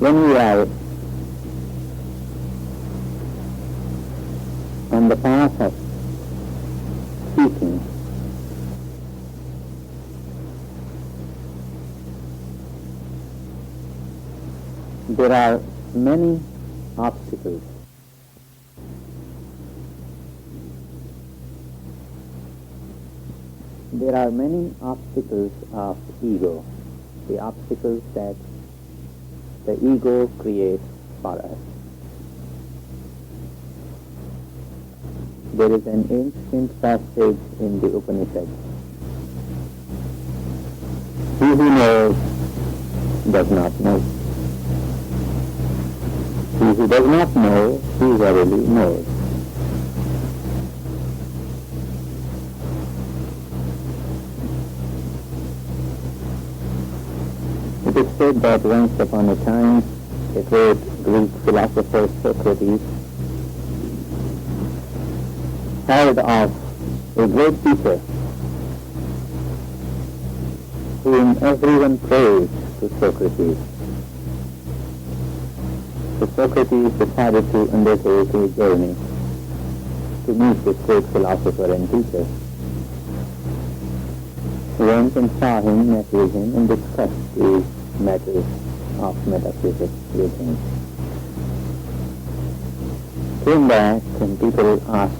When we are on the path of seeking, there are many obstacles. There are many obstacles of ego, the obstacles that the ego creates for us. There is an ancient passage in the Upanishad. He who knows does not know. He who does not know, he verily knows. It is said that once upon a time, a great Greek philosopher, Socrates, heard of a great teacher whom everyone praised to Socrates. So Socrates decided to undertake a journey to meet this great philosopher and teacher. He went and saw him, met with him, and discussed these matters of metaphysics with him. Came back and people asked,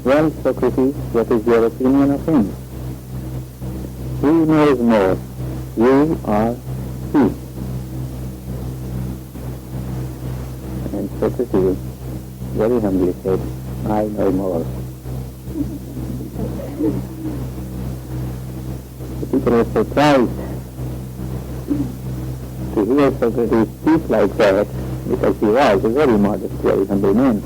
"Well, Socrates, what is your opinion of him? Who knows more, you or he?" And Socrates very humbly said, "I know more." The people were surprised to hear Socrates speak like that, because he was a very modest, very humble man.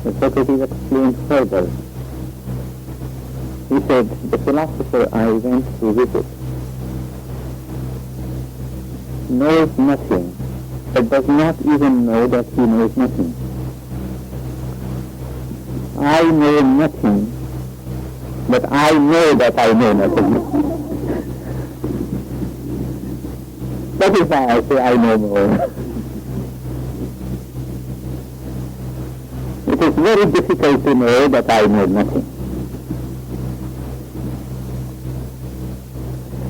So Socrates explained further. He said, "The philosopher I went to visit knows nothing, but does not even know that he knows nothing. I know nothing, but I know that I know nothing." That is why I say I know more. It is very difficult to know that I know nothing.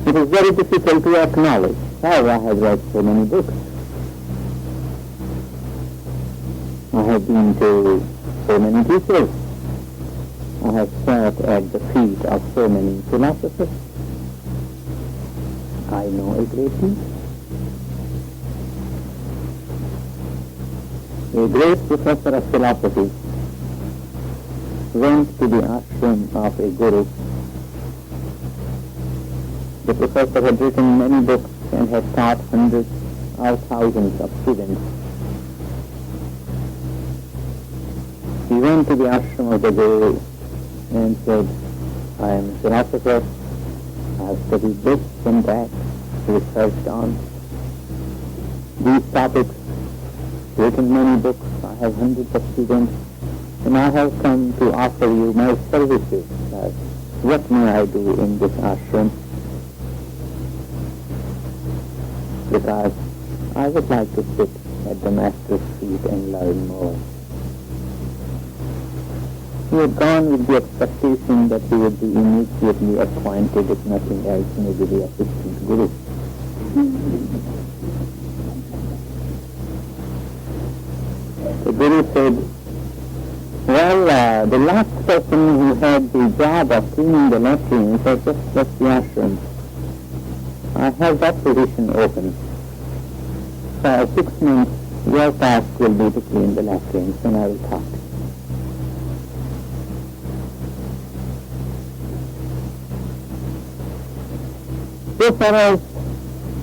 It is very difficult to acknowledge. However, I have read so many books. I have been to so many teachers. I have sat at the feet of so many philosophers. I know a great deal. A great professor of philosophy went to the ashram of a guru. The professor had written many books and had taught hundreds or thousands of students. He went to the ashram of the guru and said, "I am a philosopher. I have studied this and that, researched on these topics, written many books, I have hundreds of students, and I have come to offer you my services. What may I do in this ashram? Because I would like to sit at the master's feet and learn more." He had gone with the expectation that he would be immediately appointed, if nothing else, maybe the assistant guru. The guru said, "Well, the last person who had the job of cleaning the latrines has just left the ashram. I have that position open. For 6 months, your task will be to clean the latrines, and I will talk." So far as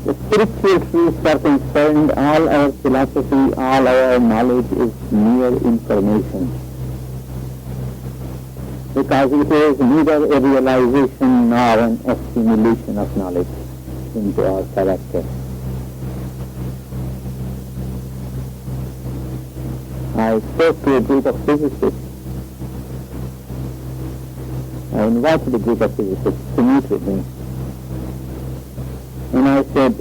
the spiritual truths are concerned, all our philosophy, all our knowledge is mere information, because it is neither a realization nor an assimilation of knowledge into our character. I spoke to a group of physicists. I invited a group of physicists to meet with me. And I said,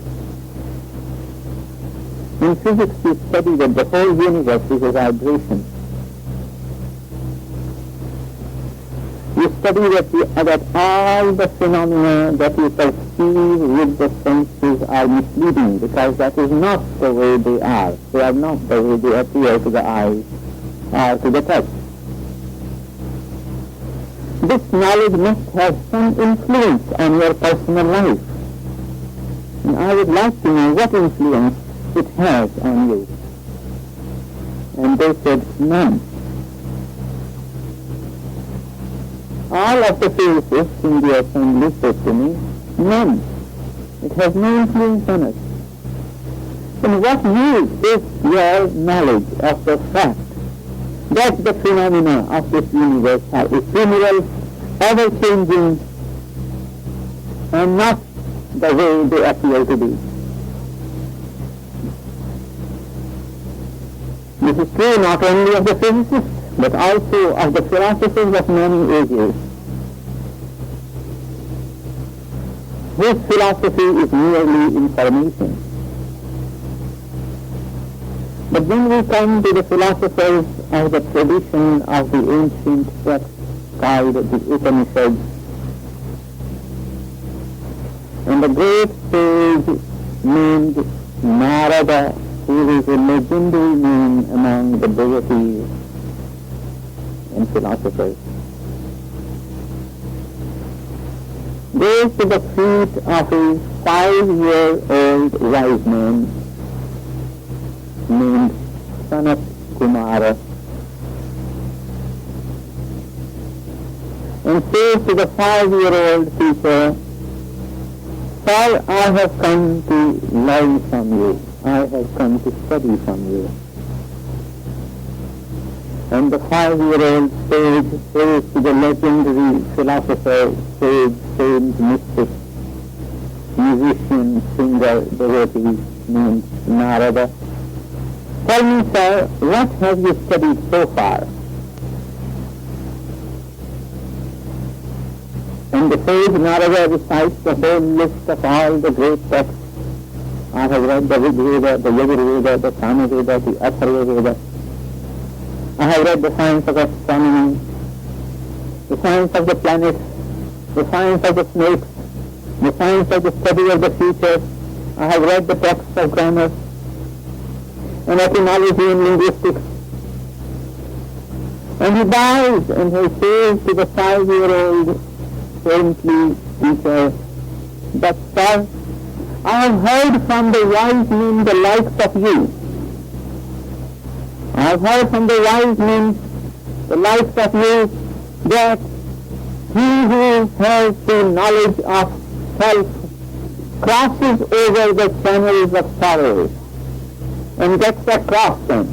in physics we study that the whole universe is a vibration. We study that all the phenomena that you perceive with the senses are misleading, because that is not the way they are. They are not the way they appear to the eyes or to the touch. This knowledge must have some influence on your personal life. And I would like to know what influence it has on you. And they said, none. All of the physicists in the assembly said to me, none. It has no influence on us. And what use is your knowledge of the fact that the phenomena of this universe are ephemeral, ever-changing, and not the way they appear to be? This is true not only of the physicists, but also of the philosophers of many ages, whose philosophy is merely information. But when we come to the philosophers of the tradition of the ancient text called the Upanishads, and the great sage named Narada, who is a legendary name among the devotees and philosophers, goes to the feet of a 5-year-old wise man named Sanat Kumara, and says to the 5-year-old teacher, "Sir, I have come to learn from you. I have come to study from you." And the 5-year-old sage says to the legendary philosopher, sage, saint, mystic, musician, singer, devotee named Narada, "Tell me, sir, what have you studied so far?" And the sage Narada recites the whole list of all the great texts. I have read the Rig Veda, the Yajur Veda, the Sama Veda, the Atharva Veda. I have read the science of astronomy, the science of the planets, the science of the snakes, the science of the study of the future. I have read the texts of grammar and etymology and linguistics. And he bows and he says to the 5-year-old saintly teacher, "But sir, I have heard from the wise men the likes of you. I have heard from the wise men the likes of you that he who has the knowledge of self crosses over the channels of sorrow and gets across them.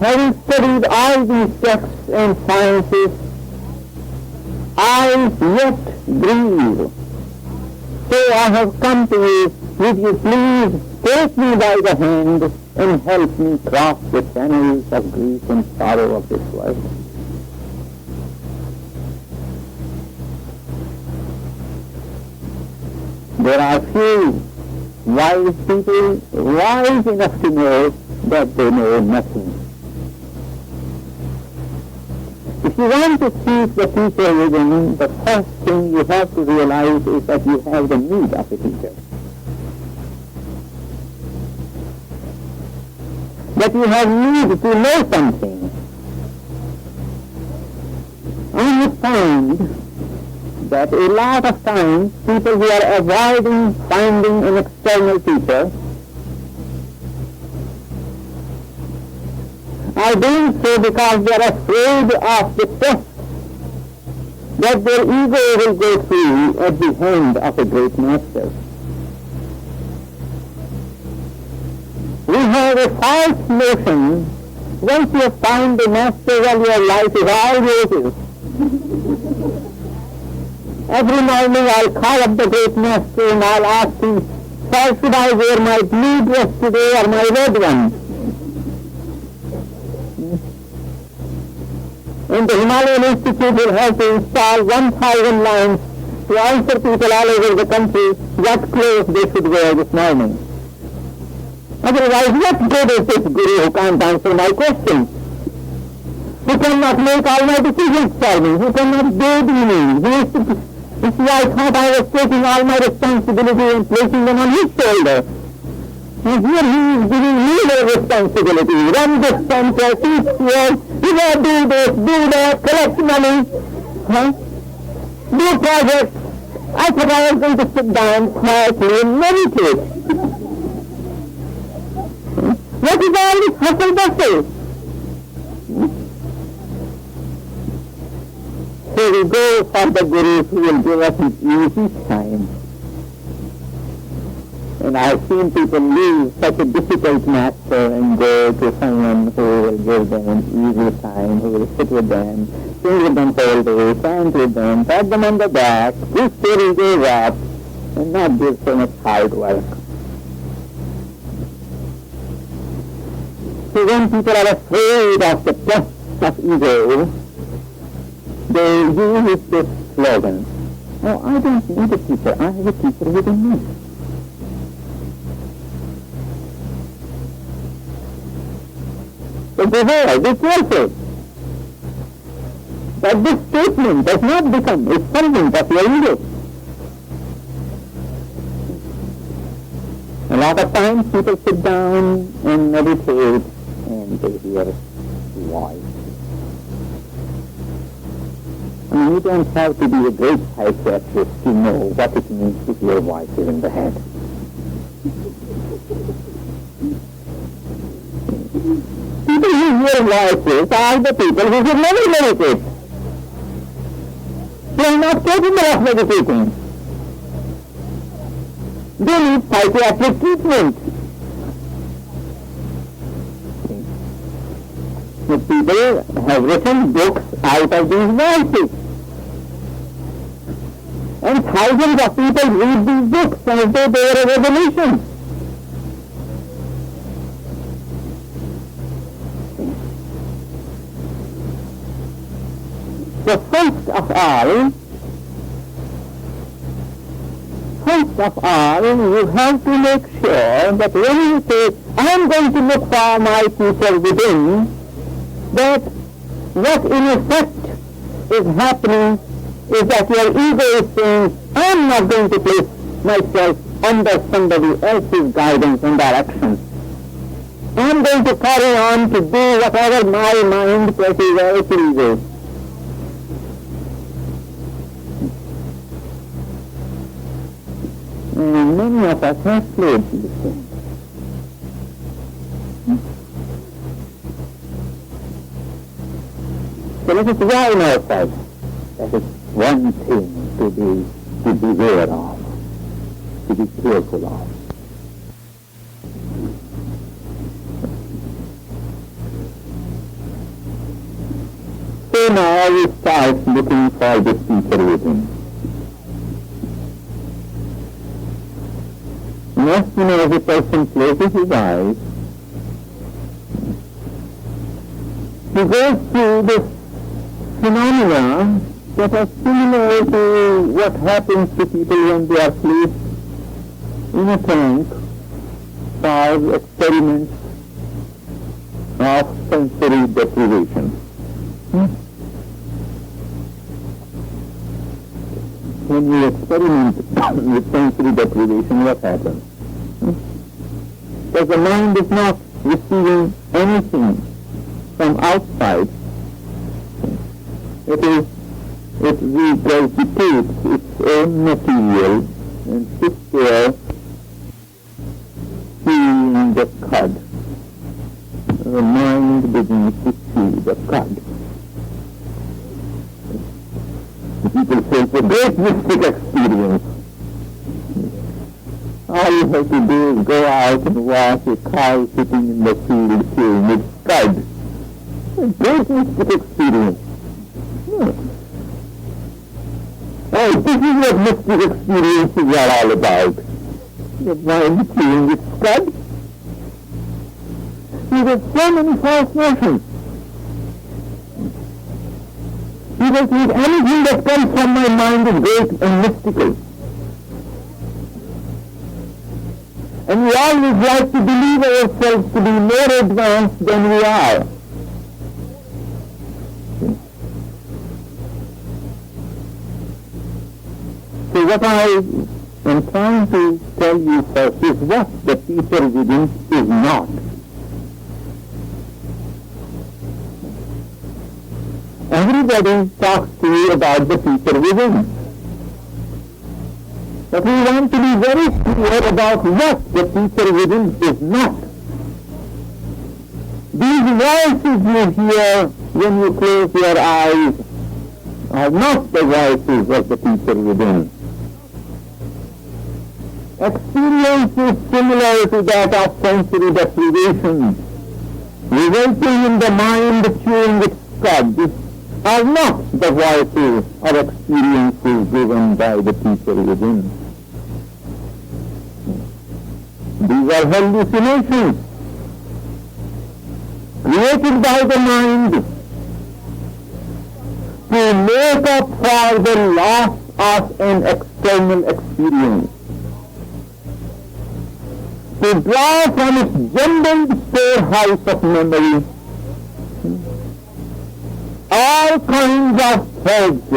Having studied all these texts and sciences, I yet grieve. So I have come to you. Would you please take me by the hand and help me cross the channels of grief and sorrow of this world?" There are few wise people wise enough to know that they know nothing. If you want to keep the teacher within, the first thing you have to realize is that you have the need of a teacher. That you have need to know something. I have found that a lot of times people who are avoiding finding an external teacher are doing so because they are afraid of the test that their ego will go through at the hand of a great master. We have a false notion, once you have found the master, well, your life is all roses. Every morning I'll call up the great master and I'll ask him, "Sir, should I wear my blue dress today or my red one?" And the Himalayan Institute will have to install 1,000 lamps to answer people all over the country what clothes they should wear this morning. Otherwise, what good is this guru who can't answer my questions? Who cannot make all my decisions for me? Who cannot guide me? This is why I thought I was taking all my responsibility and placing them on his shoulder. And here he is giving me the responsibility. Run this center, teach here, do this, do that, collect money, do projects. I thought I was going to sit down quietly and meditate. What is all this hustle bustle? So we go for the gurus who will give us his easy time. And I've seen people leave such a difficult master and go to someone who will give them an easy time, who will sit with them, sing with them whole day, chant with them, pat them on the back, this story goes up, and not give so much hard work. So when people are afraid of the test of ego, they use this slogan, oh, I don't need a teacher, I have a teacher within me. So beware, be careful that this statement does not become a servant of your ego. A lot of times people sit down and meditate and they hear voice. I mean, you don't have to be a great psychiatrist to know what it means to hear voices in the head. People who hear voices are the people who should never meditate. They are not capable of meditating. They need psychiatric treatment. The people have written books out of these voices. And thousands of people read these books and they bear a revelation. So first of all, you have to make sure that when you say, I am going to look for my teacher within, that what in effect is happening is that your ego is saying, I am not going to place myself under somebody else's guidance and direction. I am going to carry on to do whatever my mind pleases pleases. And many of us have played this game. So let us warn ourselves. That is one thing to be beware of, to be careful of. So now we start looking for this teacher within. As soon as a person closes his eyes, he goes through this phenomena that are similar to what happens to people when they are placed in a tank for experiments of sensory deprivation. When we experiment with sensory deprivation, what happens? Because the mind is not receiving anything from outside. It regurgitates its own material and sits there chewing the cud. The mind begins to chew the cud. People say it's a great mystic experience. All you have to do is go out and watch a cow sitting in the field chewing its cud. A great mystic experience. Oh, this is what mystic experiences are all about. The mind chewing its cud. See, there's so many false notions. People think anything that comes from my mind is great and mystical. And we always like to believe ourselves to be more advanced than we are. So what I am trying to tell you first is what the teacher within is not. Everybody talks to you about the teacher within. But we want to be very clear about what the teacher within is not. These voices you hear when you close your eyes are not the voices of the teacher within. Experiences similar to that of sensory deprivation, resulting in the mind chewing its cud, are not the voices or experiences given by the teacher within. These are hallucinations created by the mind to make up for the loss of an external experience, to draw from its jumbled storehouse of memory all kinds of threads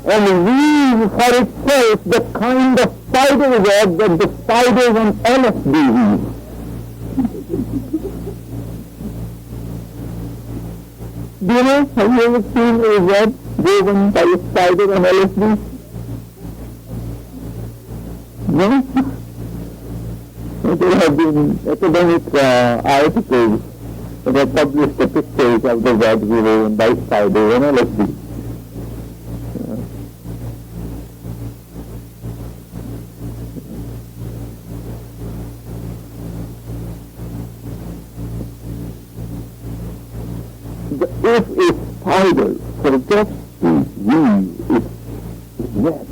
and weave for itself the kind of spider web that the spiders on LSD weave. Do you know, have you ever seen a web woven by a spider on LSD? No? There have been academic articles that have published the pictures of the web woven by spiders on LSD. If a spider forgets to weave its web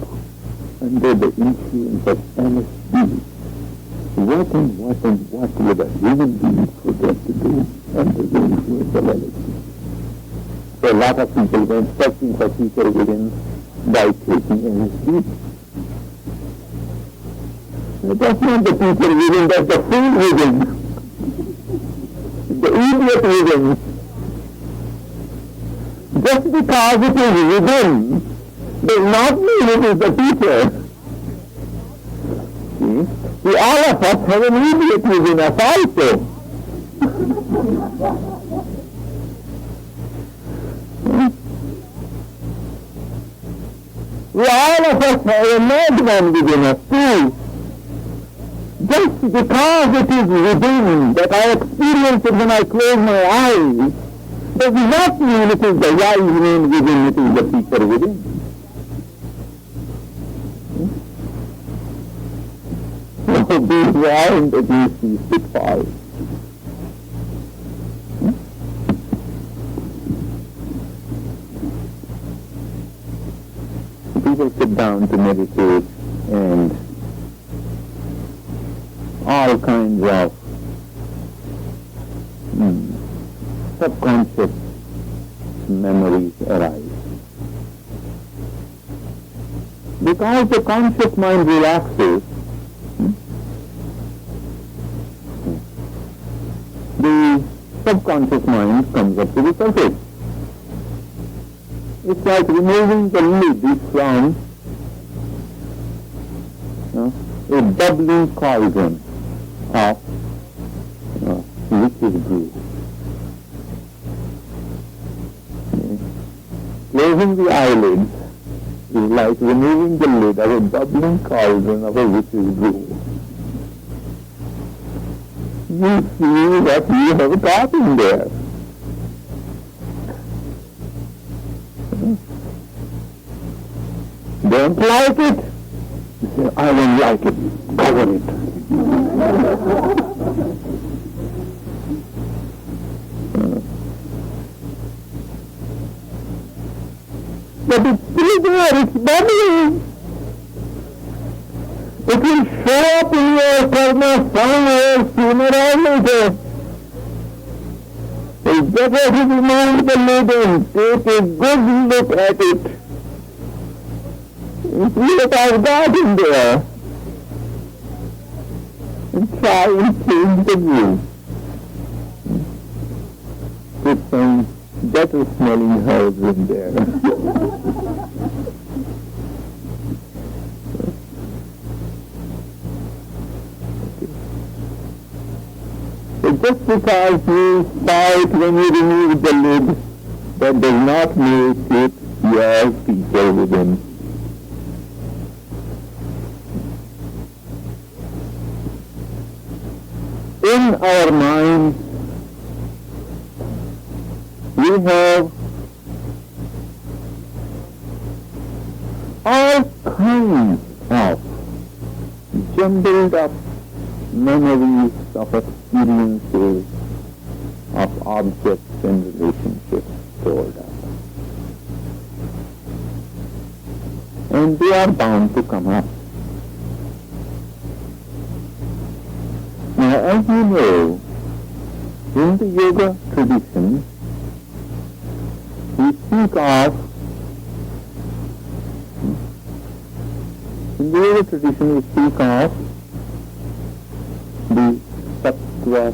under the influence of LSD, what would a human being forget to do under the influence of LSD? So a lot of people went searching for teacher within by taking LSD. That's not the teacher within, that's the fool within, the idiot within. Just because it is within does not mean it is the teacher. See, all of us have an idiot within us also. All of us have a madman within us too. Just because it is within that I experience it when I close my eyes, does not mean it is the wise man within, it is the teacher within. So be warned against these pitfalls. People sit down to meditate and all kinds of subconscious memories arise. Because the conscious mind relaxes, the subconscious mind comes up to the surface. It's like removing the lid from a bubbling cauldron of liquid brew. Closing the eyelids is like removing the lid of a bubbling cauldron of a witch's brew. You see that you have got in there. Don't like it? You say, I don't like it. Cover it. But it's still there, it's bubbling. It will show up in your karma somewhere sooner or later. So get out of your mind the lid and take a good look at it. And see what I've got in there. And try and change the view. Put some better smelling herbs in there. So just because you saw it when you removed the lid, that does not make it your teacher within. In our minds, we have all kinds of jumbled up memories of experiences of objects and relationships stored up. And they are bound to come up. Now, as you know, in the yoga tradition, we speak of, in the yoga tradition we speak of the sattva,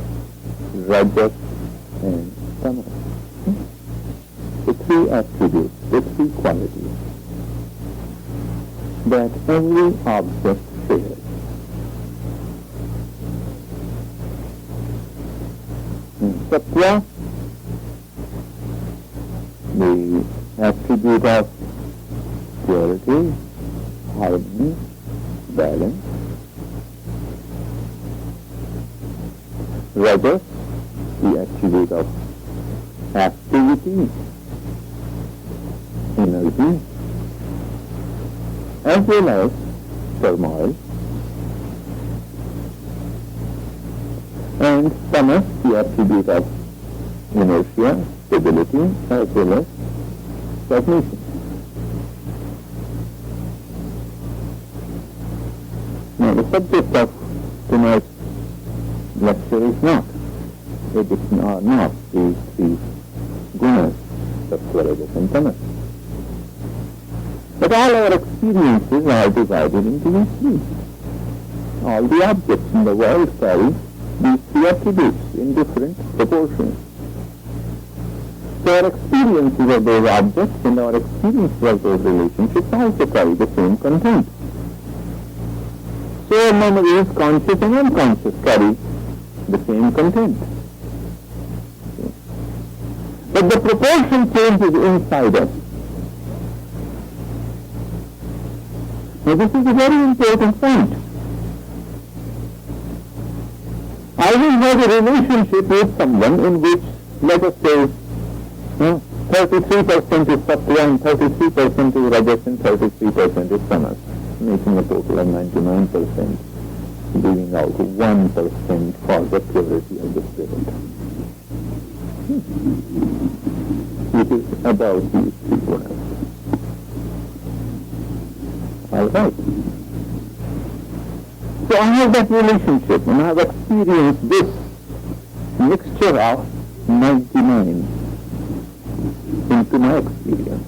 rajas and tamas. The three attributes, the three qualities that every object shares. Sattva, the attribute of purity, harmony, balance. Rajas, the attribute of activity, energy, as well as turmoil. And tamas, the attribute of inertia, stability, as well as stagnation. Now, the subject of tonight's lecture is not addiction or not these three gunas, sattva, rajas and tamas. But all our experiences are divided into these three. All the objects in the world carry these three attributes in different proportions. So our experiences of those objects and our experiences of those relationships also carry the same content. So our memories, conscious and unconscious, carry the same content. But the proportion changes inside us. Now this is a very important point. I will have a relationship with someone in which, let us say, 33% is sattva and 33% is rajas and 33% is tamas, making a total of 99%, leaving out 1% for the purity of the spirit. It is about these three gunas. All right. So I have that relationship and I have experienced this mixture of 99 into my experience.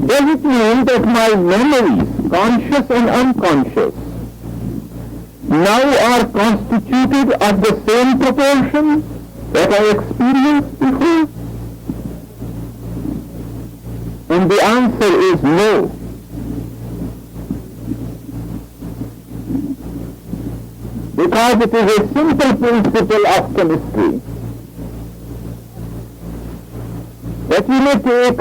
Does it mean that my memories, conscious and unconscious, now are constituted of the same proportion that I experienced before? And the answer is no. Because it is a simple principle of chemistry that you may take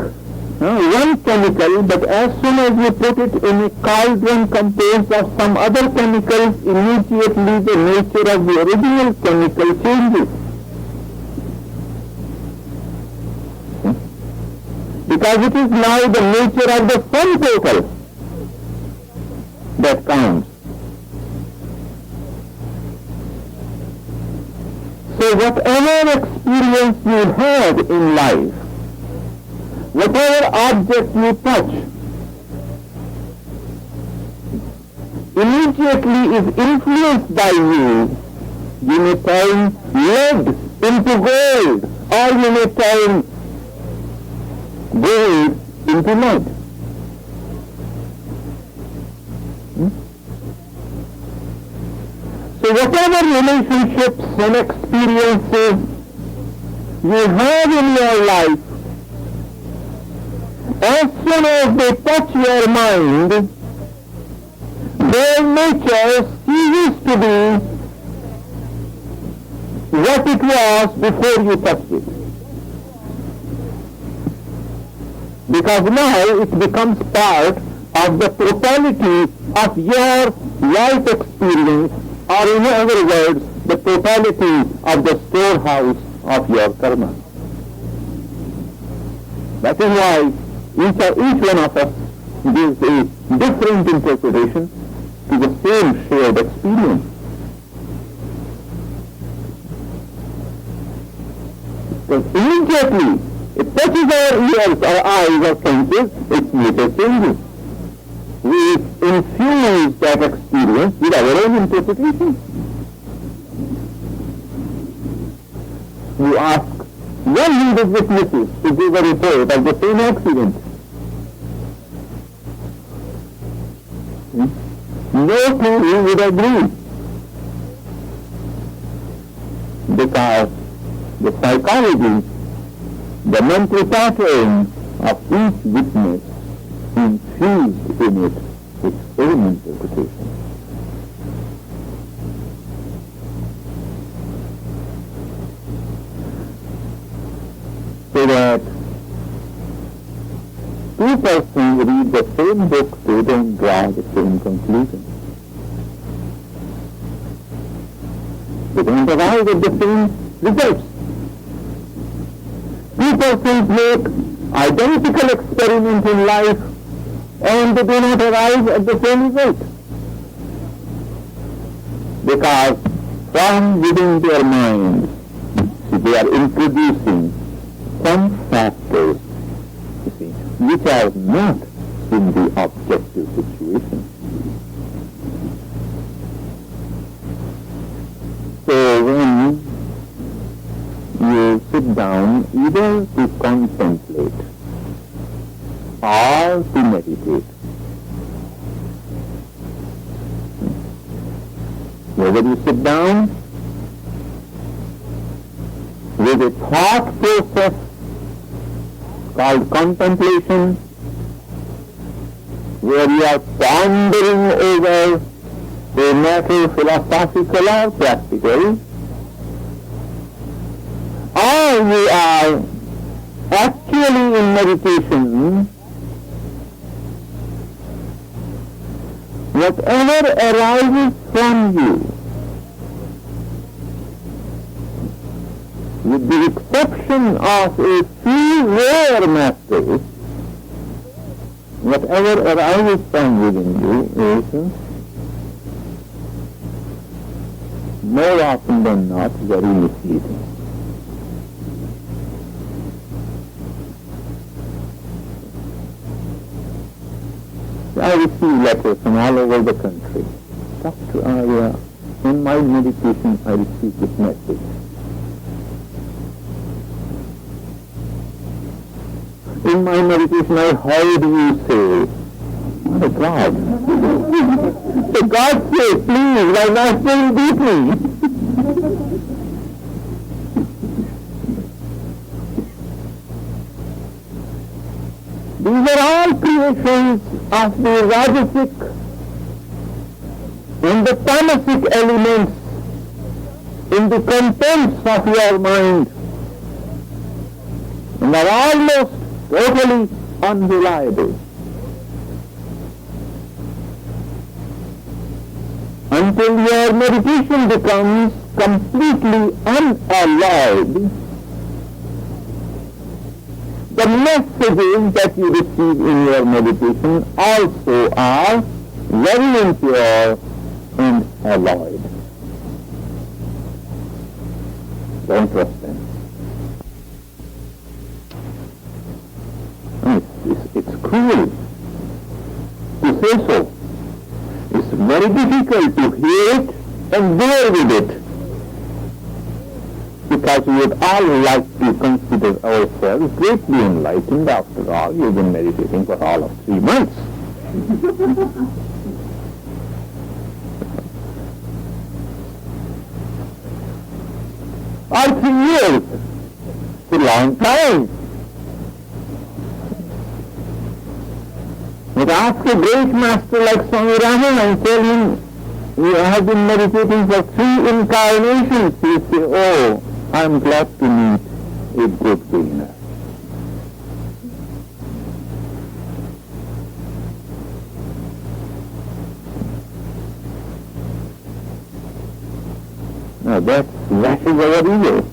one chemical, but as soon as you put it in a cauldron composed of some other chemicals, immediately the nature of the original chemical changes. Because it is now the nature of the sum total that counts. So whatever experience you have in life, whatever object you touch, immediately is influenced by you You may turn lead into gold, or you may turn gold into lead. So whatever relationships and experiences you have in your life, as soon as they touch your mind, their nature ceases to be what it was before you touched it. Because now it becomes part of the totality of your life experience, or in other words, the totality of the storehouse of your karma. That is why each one of us gives a different interpretation to the same shared experience. Because immediately it touches our ears, our eyes, our senses, its nature changes. We infuse that experience with our own interpretation. You ask 100 witnesses to give a report of the same accident. No two would agree, because the psychology, the mental pattern of each witness infused in it its own interpretation. So that two persons read the same book, they don't draw the same conclusion. They don't arrive at the same results. Two persons make identical experiments in life and they do not arrive at the same result. Because from within their minds, they are introducing some factors, you see, which are not in the objective situation. So when you sit down either to contemplate or to meditate, whether you sit down with a thought process called contemplation, where you are pondering over a matter philosophical or practical, or you are actually in meditation, whatever arises from you, with the exception of a few rare masters, whatever arises from within you is more often than not very misleading. I receive letters from all over the country. Dr. in my meditation I received this message. In my meditation I heard you say, my God. For God's sake, please, my master will beat me. These are all creations of the rajasic and the tamasic elements in the contents of your mind, and are almost totally unreliable. Until your meditation becomes completely unalloyed, the messages that you receive in your meditation also are very impure and alloyed. Don't trust them. It's cruel to say so. It's very difficult to hear it and bear with it. because we would all like to consider ourselves greatly enlightened. After all, you've been meditating for all of 3 months. Or 3 years. It's a long time. But ask a great master like Swami Raman and tell him, you have been meditating for 3 incarnations. You say, oh, I'm glad to meet a good beginner. Now that is our ego.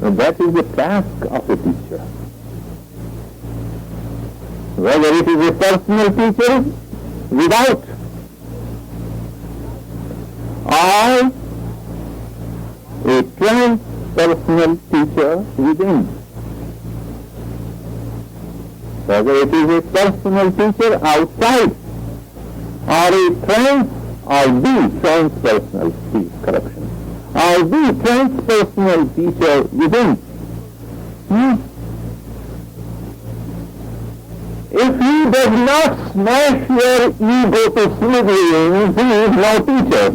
Now that is the task of a teacher. Whether it is a personal teacher without or a transpersonal teacher within. Whether it is a personal teacher outside or the transpersonal corruption, or the transpersonal teacher within. If he does not smash your ego to smithereens, he is no teacher.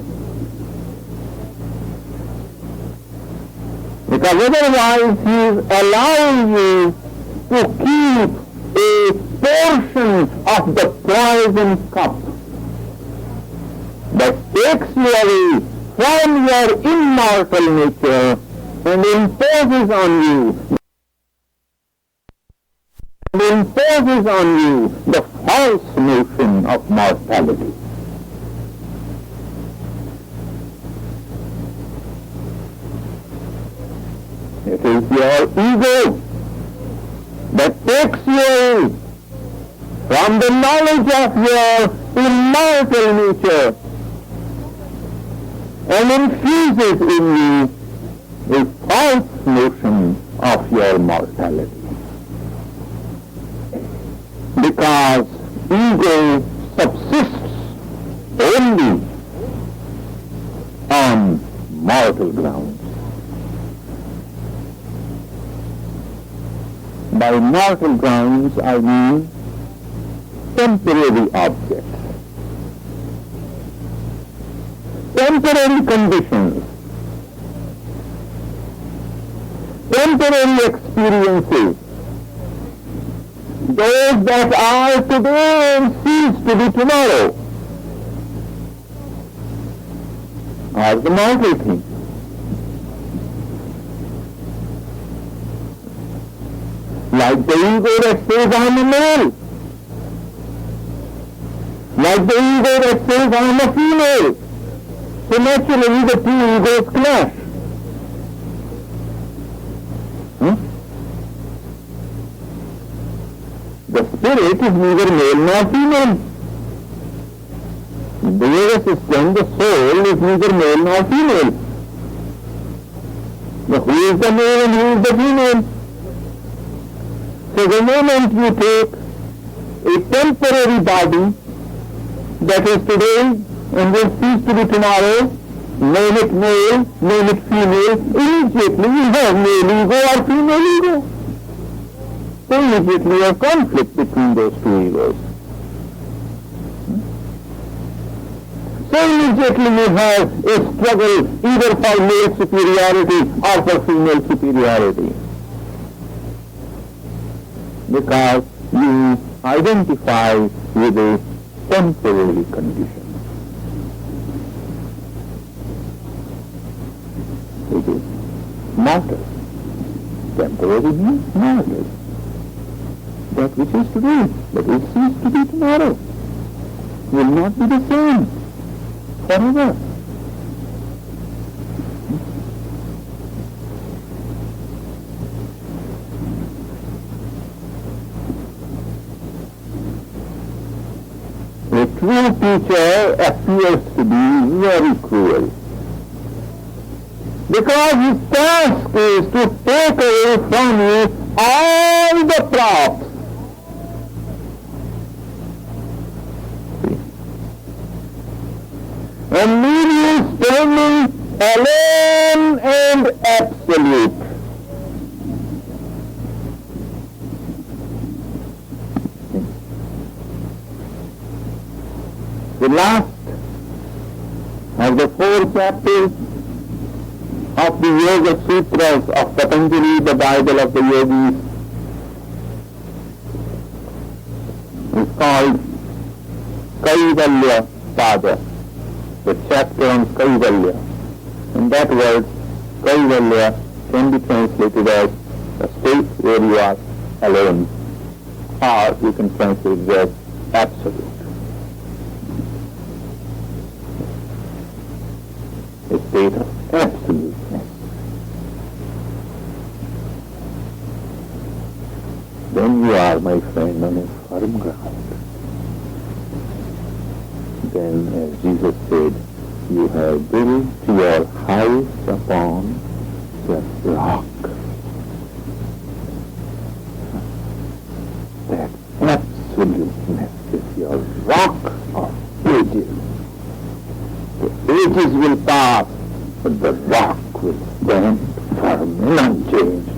Because otherwise he is allowing you to keep a portion of the poison cup that takes you away from your immortal nature and imposes on you the false notion of mortality. It is your ego that takes you away from the knowledge of your immortal nature and infuses in you a false notion of your mortality. Because ego subsists only on mortal grounds. By mortal grounds I mean temporary objects, temporary conditions, temporary experiences, those that are today and cease to be tomorrow, are the mortal things. Like the ego that says I'm a male, like the ego that says I'm a female. So naturally the two egos clash. The spirit is neither male nor female. In the yoga system, the soul is neither male nor female. But who is the male and who is the female? So the moment you take a temporary body that is today and will cease to be tomorrow, name it male, name it female, immediately you have male ego or female ego. So immediately you have conflict between those two egos. So immediately you have a struggle either for male superiority or for female superiority. Because you identify with a temporary condition. It is mortal. Temporary means mortal. That which is today, that will cease to be tomorrow, will not be the same forever. A true teacher appears to be very cruel, because his task is to take away from you all the props. And leave you standing alone and absolute. The last of the 4 chapters of the Yoga Sutras of Patanjali, the Bible of the Yogis, is called Kaivalya Pada, the chapter on Kaivalya. And that word, Kaivalya, can be translated as a state where you are alone, or you can translate it as absolute. A state of absoluteness. Then you are, my friend, on a firm ground. Then, as Jesus said, you have built your house upon the rock. That absoluteness is your rock of ages. The ages will pass, but the rock will stand firm and unchanged.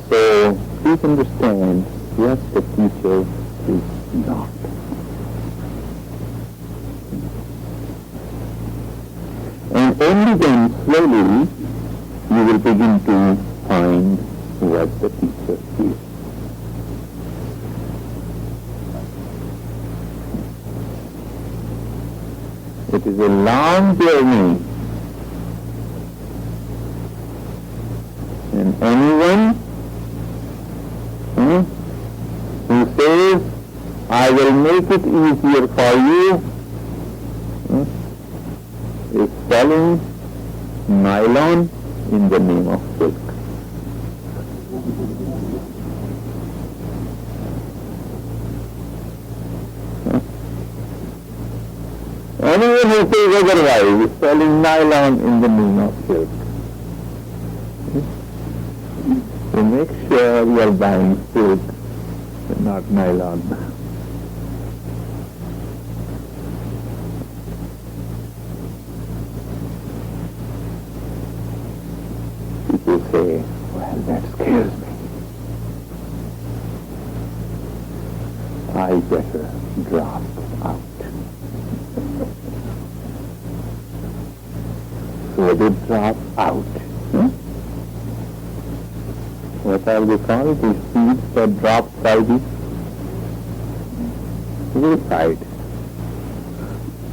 So, please understand, yes, the teacher is not. And only then, slowly, you will begin to find what the teacher is. It is a long journey, and anyone who says, I will make it easier for you, is selling nylon in the name of silk. Anyone who says otherwise is selling nylon in the name of silk. So make sure you are buying silk and not nylon. People say, well, that scares me. I better drop out. So they drop out. What are they called? The seeds that drop Friday? Wayside.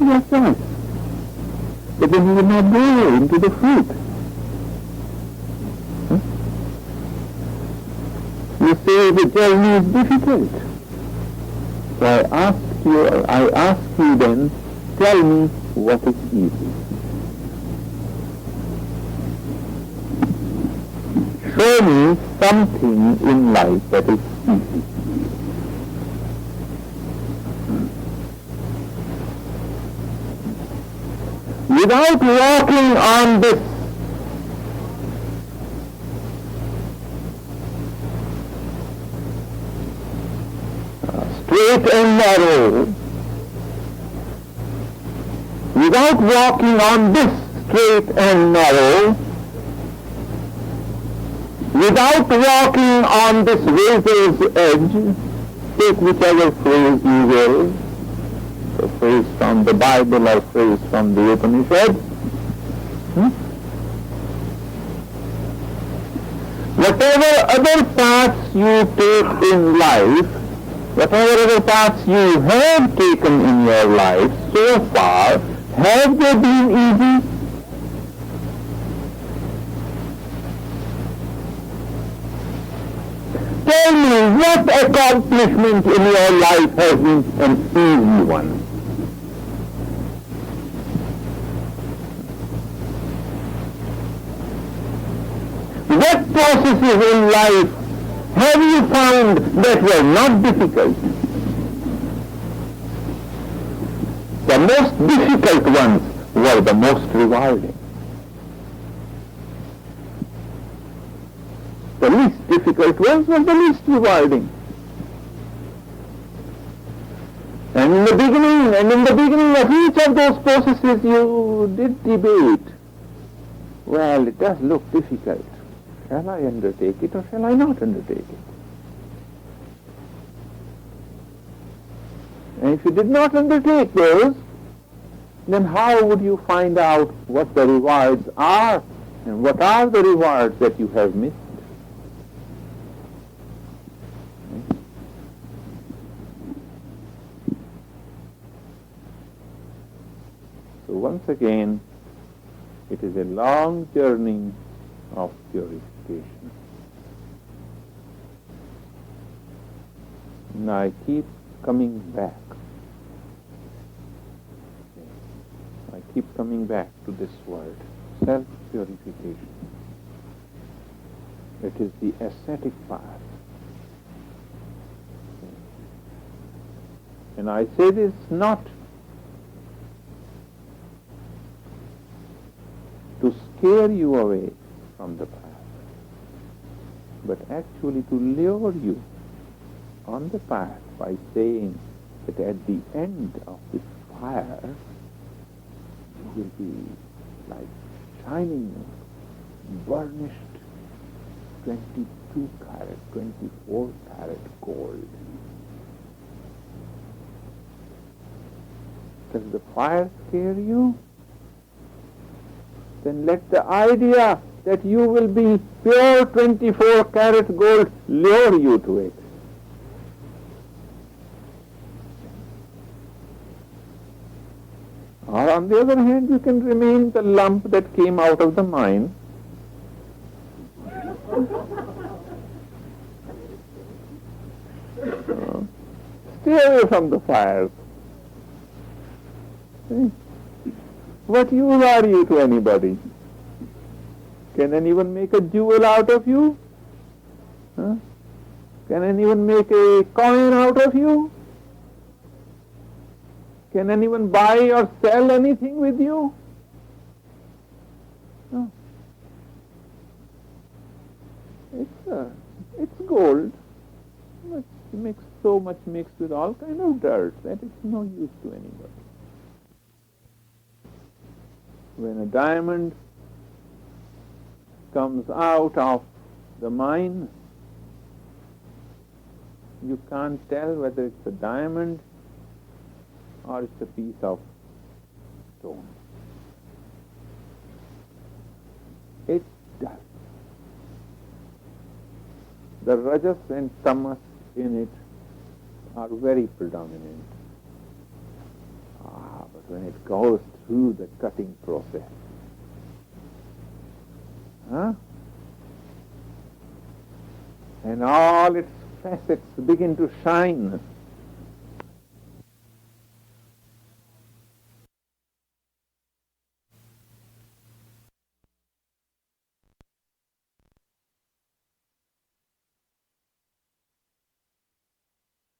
That's right. But then you will not go into the fruit. You say the journey is difficult. So I ask you then, tell me what is easy. Show me something in life that is easy. Without walking on this straight and narrow, without walking on this straight and narrow, without walking on this razor's edge, take whichever phrase you will, a phrase from the Bible or phrase from the Upanishad. Whatever other paths you take in life, whatever other paths you have taken in your life so far, have they been easy? Tell me, what accomplishment in your life has been an easy one? What processes in life have you found that were not difficult? The most difficult ones were the most rewarding. The least difficult ones were the least rewarding. And in the beginning of each of those processes you did debate. Well, it does look difficult. Shall I undertake it or shall I not undertake it? And if you did not undertake those, then how would you find out what the rewards are and what are the rewards that you have missed? So once again, it is a long journey of purification. And I keep coming back. I keep coming back to this word, self-purification. It is the ascetic path. And I say this not to scare you away from the path, but actually to lure you on the path by saying that at the end of this fire you will be like shining, burnished 22 carat, 24 carat gold. Does the fire scare you? Then let the idea that you will be pure 24 carat gold lure you to it. Or on the other hand, you can remain the lump that came out of the mine. Stay away from the fires. What use are you to anybody? Can anyone make a jewel out of you? Huh? Can anyone make a coin out of you? Can anyone buy or sell anything with you? No. It's gold. It's mixed, so much mixed with all kind of dirt that it's no use to anybody. When a diamond comes out of the mine, you can't tell whether it's a diamond or it's a piece of stone. It's dust. The rajas and tamas in it are very predominant. But when it goes through the cutting process, and all its facets begin to shine,